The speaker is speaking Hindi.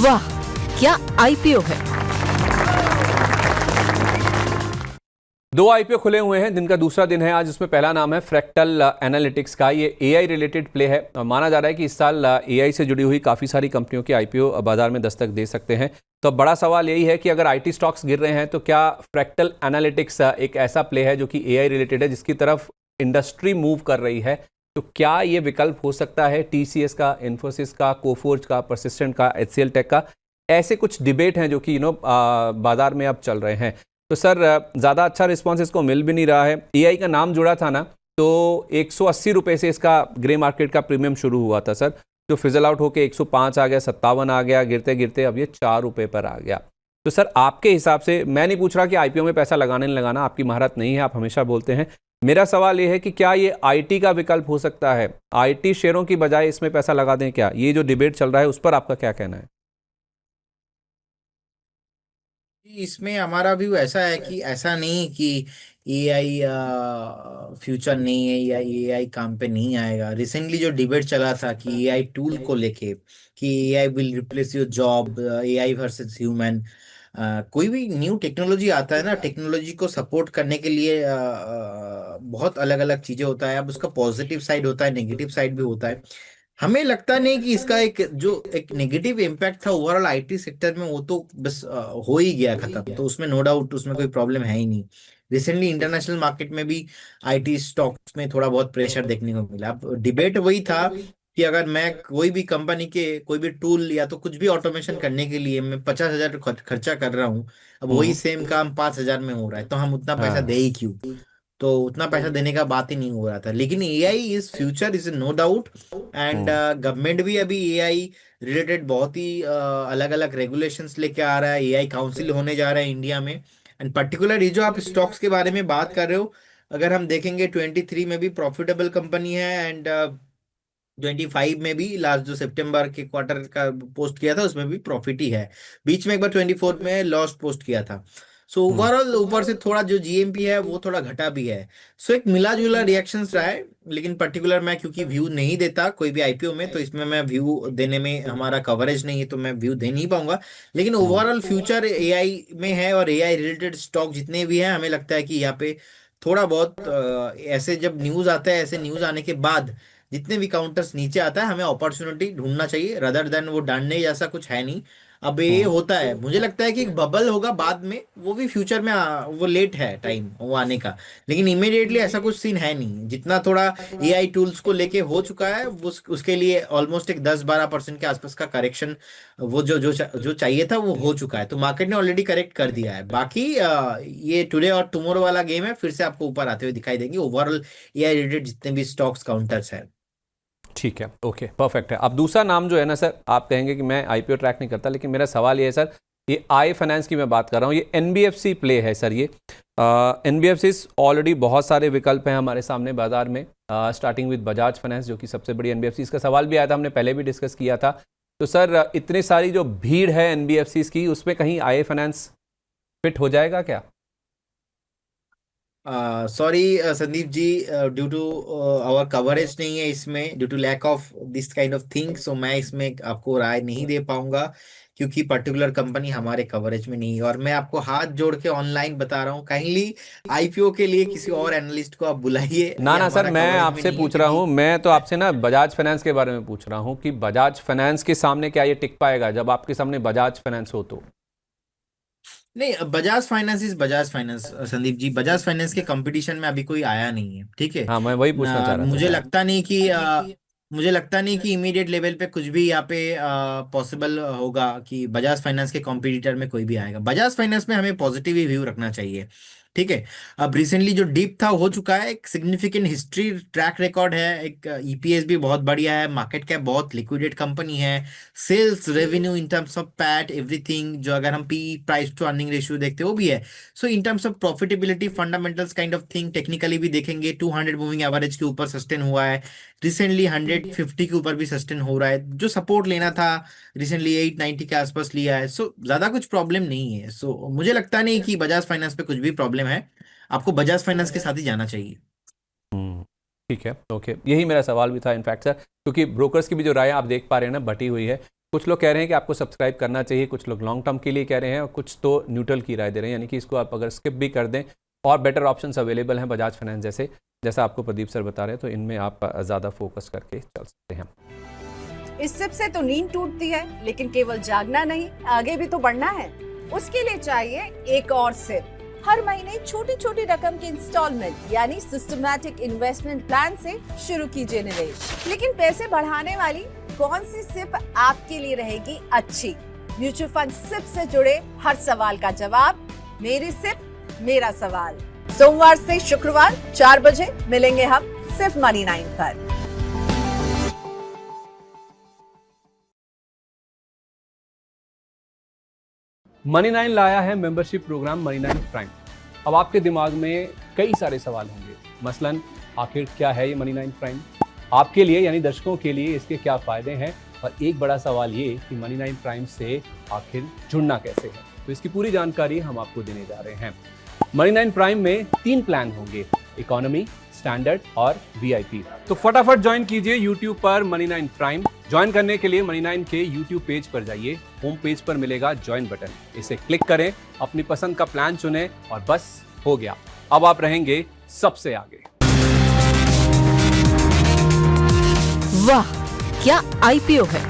वाह, क्या आईपीओ है। दो आईपीओ खुले हुए हैं, दिन का दूसरा दिन है आज। इसमें पहला नाम है फ्रैक्टल एनालिटिक्स का। ये एआई रिलेटेड प्ले है। माना जा रहा है कि इस साल एआई से जुड़ी हुई काफ़ी सारी कंपनियों के आईपीओ बाजार में दस्तक दे सकते हैं। तो बड़ा सवाल यही है कि अगर आईटी स्टॉक्स गिर रहे हैं तो क्या फ्रैक्टल एनालिटिक्स एक ऐसा प्ले है जो कि एआई रिलेटेड है, जिसकी तरफ इंडस्ट्री मूव कर रही है। तो क्या ये विकल्प हो सकता है टीसीएस का, इन्फोसिस का, कोफोर्ज का, परसिस्टेंट का, एचसीएल टेक का? ऐसे कुछ डिबेट हैं जो कि बाजार में अब चल रहे हैं। तो सर, ज़्यादा अच्छा रिस्पॉन्स इसको मिल भी नहीं रहा है। एआई का नाम जुड़ा था ना, तो 180 रुपये से इसका ग्रे मार्केट का प्रीमियम शुरू हुआ था सर, जो फिजल आउट होकर 105 आ गया, 57 आ गया, गिरते गिरते अब ये 4 रुपये पर आ गया। तो सर, आपके हिसाब से, मैं नहीं पूछ रहा कि आईपीओ में पैसा लगाने नहीं लगाना, आपकी महारत नहीं है, आप हमेशा बोलते हैं। मेरा सवाल ये है कि क्या ये आईटी का विकल्प हो सकता है? आईटी शेयरों की बजाय इसमें पैसा लगा दें क्या? ये जो डिबेट चल रहा है उस पर आपका क्या कहना है? इसमें हमारा व्यू ऐसा है कि ऐसा नहीं कि एआई फ्यूचर नहीं है या एआई काम पे नहीं आएगा। रिसेंटली जो डिबेट चला था कि एआई टूल को लेके कि AI will replace your job, AI versus human. कोई भी न्यू टेक्नोलॉजी आता है ना, टेक्नोलॉजी को सपोर्ट करने के लिए बहुत अलग अलग चीजें होता है। अब उसका पॉजिटिव साइड होता है, नेगेटिव साइड भी होता है। हमें लगता नहीं कि इसका एक नेगेटिव इम्पैक्ट था ओवरऑल आईटी सेक्टर में, वो तो बस हो ही गया खत्म। तो उसमें नो डाउट उसमें कोई प्रॉब्लम है ही नहीं। रिसेंटली इंटरनेशनल मार्केट में भी आईटी स्टॉक्स में थोड़ा बहुत प्रेशर देखने को मिला। अब डिबेट वही था कि अगर मैं कोई भी कंपनी के कोई भी टूल या तो कुछ भी ऑटोमेशन करने के लिए मैं 50,000 खर्चा कर रहा हूँ, अब वही हम्म। सेम काम 5,000 में हो रहा है, तो हम उतना पैसा दे हाँ। ही क्यों? तो उतना पैसा देने का बात ही नहीं हो रहा था। लेकिन AI is future, is no doubt. एंड हम्म। गवर्नमेंट भी अभी एआई रिलेटेड बहुत ही अलग अलग रेगुलेशंस लेके आ रहा है। एआई काउंसिल होने जा रहा है इंडिया में। एंड पर्टिकुलर ये जो आप स्टॉक्स के बारे में बात कर रहे हो, अगर हम देखेंगे 23 में भी प्रॉफिटेबल कंपनी है। एंड 25 में भी लास्ट जो सितंबर के क्वार्टर का पोस्ट किया था उसमें भी प्रॉफिट ही है। बीच में एक बार 24 में लॉस पोस्ट किया था। सो हम्म। ओवरऑल ऊपर से थोड़ा जो जीएमपी है वो थोड़ा घटा भी है। सो एक मिला जुला रिएक्शंस रहा है। लेकिन पर्टिकुलर मैं क्योंकि व्यू नहीं देता कोई भी आईपीओ में, तो इसमें मैं व्यू देने में हमारा कवरेज नहीं है, तो मैं व्यू दे नहीं पाऊंगा। लेकिन हम्म। ओवरऑल फ्यूचर एआई में है, और एआई रिलेटेड स्टॉक जितने भी हैं हमें लगता है कि यहाँ पे थोड़ा बहुत ऐसे जब न्यूज आता है, ऐसे न्यूज आने के बाद जितने भी काउंटर्स नीचे आता है, हमें अपॉर्चुनिटी ढूंढना चाहिए रदर देन वो डालने जैसा कुछ है नहीं। अब ये हम्म। होता है, मुझे लगता है कि एक बबल होगा बाद में, वो भी फ्यूचर में वो लेट है टाइम वो आने का। लेकिन इमिडिएटली ऐसा कुछ सीन है नहीं। जितना थोड़ा एआई टूल्स को लेके हो चुका है वो उसके लिए ऑलमोस्ट एक 10-12% के आसपास का करेक्शन वो जो चाहिए था वो हो चुका है। तो मार्केट ने ऑलरेडी करेक्ट कर दिया है। बाकी ये टुडे और टुमारो वाला गेम है, फिर से आपको ऊपर आते हुए दिखाई देंगे ओवरऑल एआई रिलेटेड जितने भी स्टॉक्स काउंटर्स है। ठीक है, ओके, परफेक्ट है। अब दूसरा नाम जो है ना सर, आप कहेंगे कि मैं आईपीओ ट्रैक नहीं करता, लेकिन मेरा सवाल ये है सर, ये आई फाइनेंस की मैं बात कर रहा हूँ, ये एनबीएफसी प्ले है सर। ये एनबीएफसी ऑलरेडी बहुत सारे विकल्प हैं हमारे सामने बाजार में, स्टार्टिंग विद बजाज फाइनेंस जो कि सबसे बड़ी एनबीएफसी। इसका सवाल भी आया था, हमने पहले भी डिस्कस किया था। तो सर, इतनी सारी जो भीड़ है एनबीएफसी की, उसमें कहीं आई फाइनेंस फिट हो जाएगा क्या? Sorry Sandeep ji, due to our coverage नहीं है इसमें, due to lack of this kind of thing, so मैं इसमें आपको राय नहीं दे पाऊंगा क्योंकि पर्टिकुलर कंपनी हमारे कवरेज में नहीं है। और मैं आपको हाथ जोड़ के ऑनलाइन बता रहा हूँ, काइंडली आईपीओ के लिए किसी और एनालिस्ट को आप बुलाइए, ना ये ना सर, हमारा मैं कवरेज में आपसे नहीं है पूछ रहा क्योंकि हूँ, मैं तो आपसे ना बजाज फाइनेंस के बारे में पूछ रहा हूँ कि बजाज फाइनेंस के सामने क्या ये टिक पाएगा जब आपके सामने बजाज फाइनेंस हो तो? नहीं, Bajaj finance is Bajaj finance Sandeep ji. Bajaj finance के कंपटीशन में अभी कोई आया नहीं है, ठीक है हाँ, मैं वही पूछना चाह रहा था मुझे सर। लगता नहीं कि मुझे लगता नहीं कि इमीडिएट लेवल पे कुछ भी यहाँ पे पॉसिबल होगा कि बजाज फाइनेंस के कॉम्पिटिटर में कोई भी आएगा। बजाज फाइनेंस में हमें पॉजिटिव ही व्यू रखना चाहिए, ठीक है। अब रिसेंटली जो डीप था हो चुका है, एक सिग्निफिकेंट हिस्ट्री ट्रैक रिकॉर्ड है, एक ईपीएस भी बहुत बढ़िया है, मार्केट कैप बहुत लिक्विडेट कंपनी है, sales revenue in terms of PAT everything, जो अगर हम P price to earning ratio देखते हैं वो भी है। So in terms of profitability fundamentals kind of thing, technically भी देखेंगे 200 मूविंग एवरेज के ऊपर सस्टेन हुआ है। रिसेंटली 150 के ऊपर भी सस्टेन हो रहा है, जो सपोर्ट लेना था रिसेंटली 890 के आसपास लिया है। सो ज्यादा कुछ प्रॉब्लम नहीं है। सो मुझे लगता नहीं कि बजाज फाइनेंस पे कुछ भी प्रॉब्लम है। आपको बजाज फाइनेंस के साथ ही जाना चाहिए। हम्म। ठीक है, ओके, यही मेरा सवाल भी था इनफैक्ट सर, क्योंकि ब्रोकर्स की भी जो राय आप देख पा रहे हैं ना बटी हुई है। कुछ लोग कह रहे हैं कि आपको सब्सक्राइब करना चाहिए, कुछ लोग लॉन्ग टर्म के लिए कह रहे हैं और कुछ तो न्यूट्रल की राय दे रहे हैं, यानी कि इसको आप अगर स्किप भी कर दें और बेटर ऑप्शंस अवेलेबल हैं बजाज फाइनेंस जैसे, जैसा आपको प्रदीप सर बता रहे हैं, तो इनमें आप ज़्यादा फोकस करके चल सकते हैं। इस सिप से तो नींद टूटती है, लेकिन केवल जागना नहीं, आगे भी तो बढ़ना है। उसके लिए चाहिए एक और सिप। हर महीने छोटी छोटी रकम की इंस्टॉलमेंट यानी सिस्टमैटिक इन्वेस्टमेंट प्लान से शुरू कीजिए निवेश। लेकिन पैसे बढ़ाने वाली कौन सी सिप आपके लिए रहेगी अच्छी? म्यूचुअल फंड सिप से जुड़े हर सवाल का जवाब मेरी सिप मेरा सवाल। सोमवार से शुक्रवार 4 बजे मिलेंगे हम सिर्फ मनी 9 पर। मनी 9 लाया है मेंबरशिप प्रोग्राम मनी 9 प्राइम। अब आपके दिमाग में कई सारे सवाल होंगे, मसलन आखिर क्या है ये मनी 9 प्राइम, आपके लिए यानी दर्शकों के लिए इसके क्या फ़ायदे हैं, और एक बड़ा सवाल ये कि मनी 9 प्राइम से आखिर जुड़ना कैसे है। तो इसकी पूरी जानकारी हम आपको देने जा रहे हैं। मनी 9 प्राइम में 3 प्लान होंगे, इकोनॉमी, स्टैंडर्ड और वीआईपी। तो फटाफट ज्वाइन कीजिए YouTube पर मनी 9 प्राइम। ज्वाइन करने के लिए मनी 9 के YouTube पेज पर जाइए, होम पेज पर मिलेगा ज्वाइन बटन, इसे क्लिक करें, अपनी पसंद का प्लान चुनें और बस हो गया, अब आप रहेंगे सबसे आगे। वाह, क्या आईपीओ है।